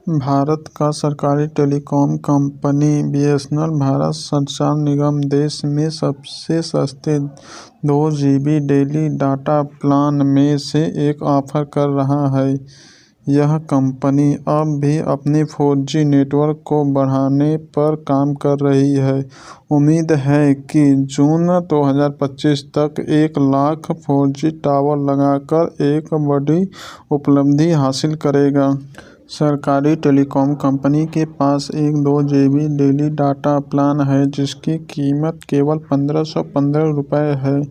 भारत का सरकारी telecom company BSNL Bharat संचार निगम देश में सबसे सस्ते 2 GB डेली डाटा प्लान में से एक ऑफर कर रहा है। यह कंपनी अब भी अपने 4G नेटवर्क को बढ़ाने पर काम कर रही है। उम्मीद है कि जून 2025 तक 1 लाख 4G टावर लगाकर एक बड़ी उपलब्धि हासिल करेगा। सरकारी टेलीकॉम कंपनी के पास एक 2 GB डेली डाटा प्लान है जिसकी कीमत केवल 1515 रुपये है।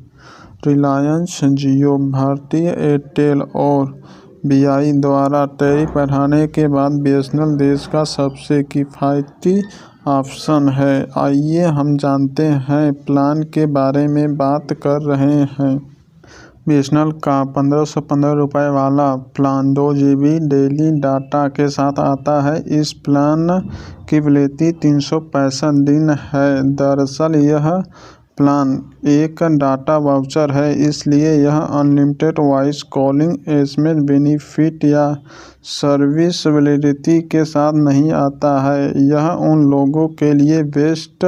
रिलायंस जियो, भारती एयरटेल और वीआई द्वारा टैरिफ बढ़ाने के बाद बीएसएनएल देश का सबसे किफ़ायती ऑप्शन है। आइए हम जानते हैं प्लान के बारे में बात कर रहे हैं। बीएसएनएल का 1515 रुपये वाला प्लान 2 GB डेली डाटा के साथ आता है। इस प्लान की वैलिडिटी 365 दिन है। दरअसल यह प्लान एक डाटा वाउचर है, इसलिए यह unlimited voice calling, SMS benefit या सर्विस वैलिडिटी के साथ नहीं आता है। यह उन लोगों के लिए बेस्ट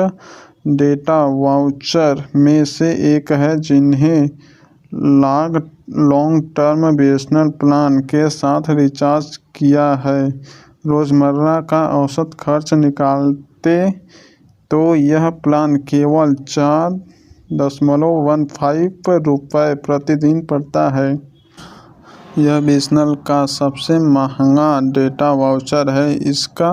डेटा वाउचर में से एक है जिन्हें लॉन्ग टर्म बीएसएनएल प्लान के साथ रिचार्ज किया है। रोज़मर्रा का औसत खर्च निकालते तो यह प्लान केवल 4.15 रुपये प्रतिदिन पड़ता है। यह बीएसएनएल का सबसे महंगा डेटा वाउचर है। इसका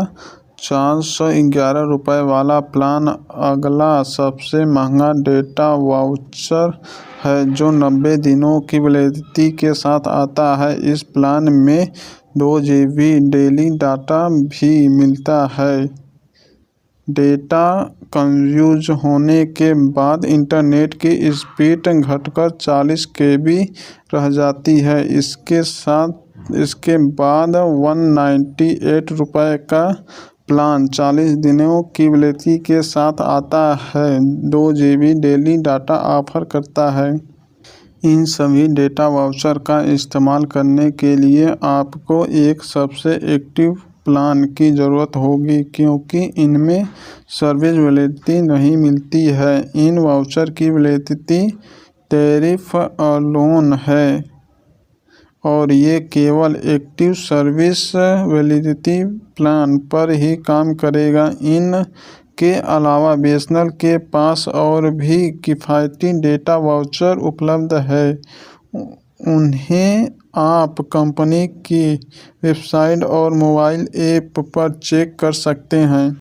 411 रुपये वाला प्लान अगला सबसे महंगा डेटा वाउचर है जो 90 दिनों की वैलिडिटी के साथ आता है। इस प्लान में 2 GB डेली डाटा भी मिलता है। डेटा कंज्यूम होने के बाद इंटरनेट की स्पीड घटकर 40 KB रह जाती है। इसके बाद 198 रुपये का प्लान 40 दिनों की वैलिडिटी के साथ आता है, 2 GB डेली डाटा ऑफर करता है। इन सभी डेटा वाउचर का इस्तेमाल करने के लिए आपको एक सबसे एक्टिव प्लान की ज़रूरत होगी क्योंकि इनमें सर्विस वैलिडिटी नहीं मिलती है। इन वाउचर की वैलिडिटी टैरिफ अलोन है और ये केवल एक्टिव सर्विस वैलिडिटी प्लान पर ही काम करेगा। इन के अलावा बीएसएनएल के पास और भी किफ़ायती डेटा वाउचर उपलब्ध है। उन्हें आप कंपनी की वेबसाइट और मोबाइल ऐप पर चेक कर सकते हैं।